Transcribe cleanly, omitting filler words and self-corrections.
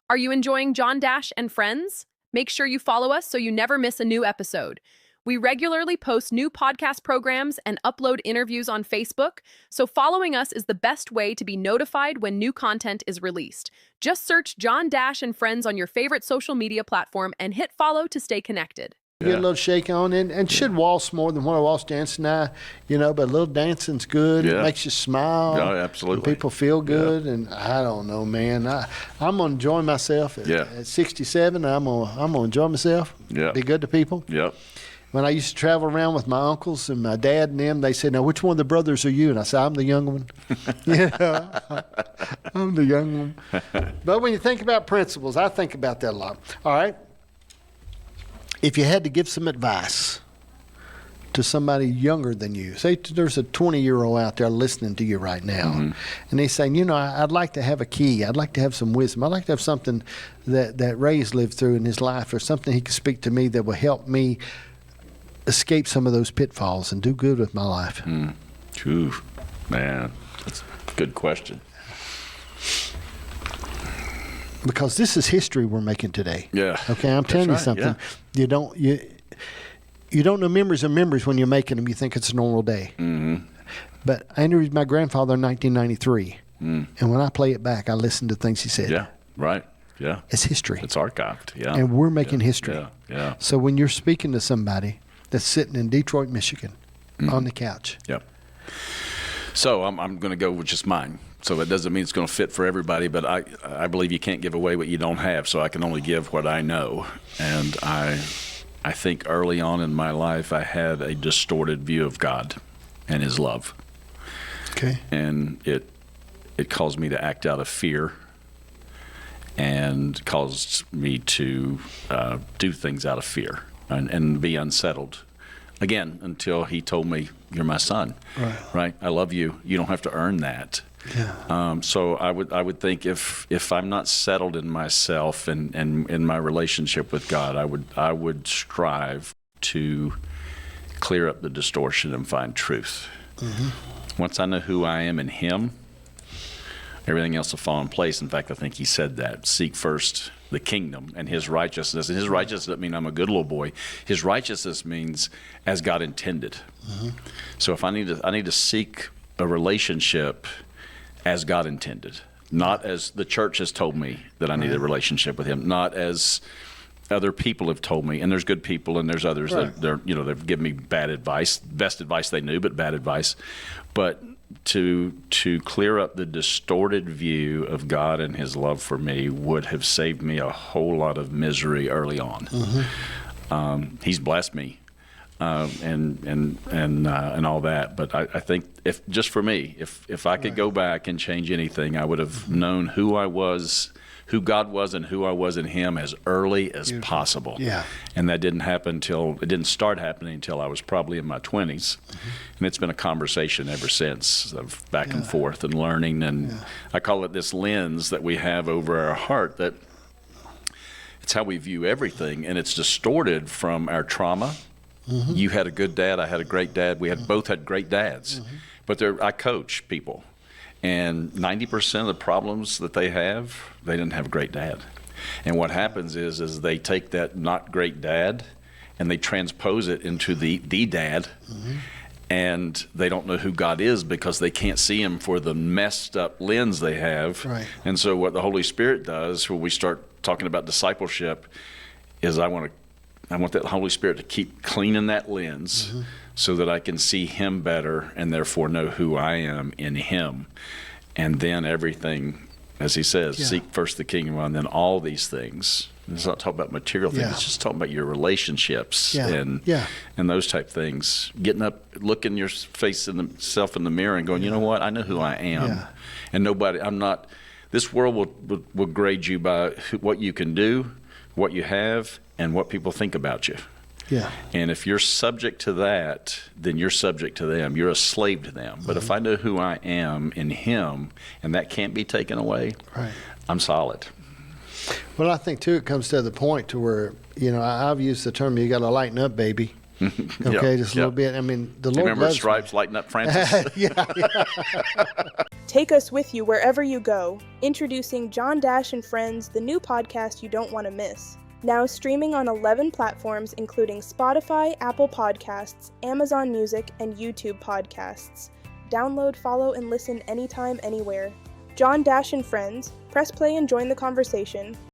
Are you enjoying John Dash and Friends? Make sure you follow us so you never miss a new episode. We regularly post new podcast programs and upload interviews on Facebook, so following us is the best way to be notified when new content is released. Just search John Dash and Friends on your favorite social media platform and hit follow to stay connected. Get a little shake on and should waltz more than what I waltz dancing now, but a little dancing's good. It makes you smile. Oh, absolutely. People feel good, and I don't know, man. I'm gonna enjoy myself. At 67, I'm gonna enjoy myself. Yeah. Be good to people. Yep. When I used to travel around with my uncles and my dad and them, they said, "Now, which one of the brothers are you?" And I said, "I'm the younger one." I'm the young one. But when you think about principles, I think about that a lot. All right. If you had to give some advice to somebody younger than you, say there's a 20-year-old out there listening to you right now, and they're saying, I'd like to have a key. I'd like to have some wisdom. I'd like to have something that Ray's lived through in his life, or something he could speak to me that will help me escape some of those pitfalls and do good with my life. Ooh, man, that's a good question. Because this is history we're making today. Yeah. Okay, I'm telling you something. Yeah. You don't know memories of memories when you're making them. You think it's a normal day. Mm-hmm. But I interviewed my grandfather in 1993, and when I play it back, I listen to things he said. Yeah. Right. Yeah. It's history. It's archived. Yeah. And we're making history. Yeah. Yeah. So when you're speaking to somebody that's sitting in Detroit, Michigan, on the couch. Yep. So I'm going to go with just mine. So it doesn't mean it's going to fit for everybody, but I believe you can't give away what you don't have, so I can only give what I know. And I think early on in my life I had a distorted view of God and his love. Okay. And it caused me to act out of fear and caused me to do things out of fear and be unsettled. Again, until he told me, "You're my son, right? I love you. You don't have to earn that." Yeah. So I would think if I'm not settled in myself and in my relationship with God, I would strive to clear up the distortion and find truth. Mm-hmm. Once I know who I am in Him, everything else will fall in place. In fact, I think He said that: "Seek first the kingdom and His righteousness." And His righteousness doesn't mean I'm a good little boy. His righteousness means as God intended. Mm-hmm. So if I need to seek a relationship as God intended, not as the church has told me that I need a relationship with Him, not as other people have told me. And there's good people and there's others that they've given me bad advice, best advice they knew, but bad advice. But to clear up the distorted view of God and His love for me would have saved me a whole lot of misery early on. Mm-hmm. He's blessed me. And all that, but I think if just for me, if I could go back and change anything, I would have known who I was, who God was, and who I was in Him as early as possible. Yeah. And that didn't start happening until I was probably in my 20s, and it's been a conversation ever since of back and forth and learning, and I call it this lens that we have over our heart that it's how we view everything, and it's distorted from our trauma. Mm-hmm. You had a good dad. I had a great dad. We both had great dads. Mm-hmm. But I coach people, and 90% of the problems that they have, they didn't have a great dad. And what happens is they take that not great dad, and they transpose it into the dad, and they don't know who God is because they can't see Him for the messed up lens they have. Right. And so what the Holy Spirit does when we start talking about discipleship is I want that Holy Spirit to keep cleaning that lens so that I can see Him better and therefore know who I am in Him. And then everything, as He says, seek first the kingdom and then all these things. It's not talking about material things. It's just talking about your relationships and those type things. Getting up, looking your face in self in the mirror and going, you know what? I know who I am. Yeah. And this world will grade you by what you can do, what you have, and what people think about you. Yeah. And if you're subject to that, then you're subject to them. You're a slave to them. But if I know who I am in Him, and that can't be taken away, I'm solid. Well, I think, too, it comes to the point to where, I've used the term, you got to lighten up, baby. Okay, just a little bit. I mean, the Lord remember loves Stripes, me. Lighten Up, Francis? Yeah. Take us with you wherever you go. Introducing John Dash and Friends, the new podcast you don't want to miss. Now streaming on 11 platforms including Spotify, Apple Podcasts, Amazon Music, and YouTube Podcasts. Download, follow, and listen anytime, anywhere. John Dash and Friends. Press play and join the conversation.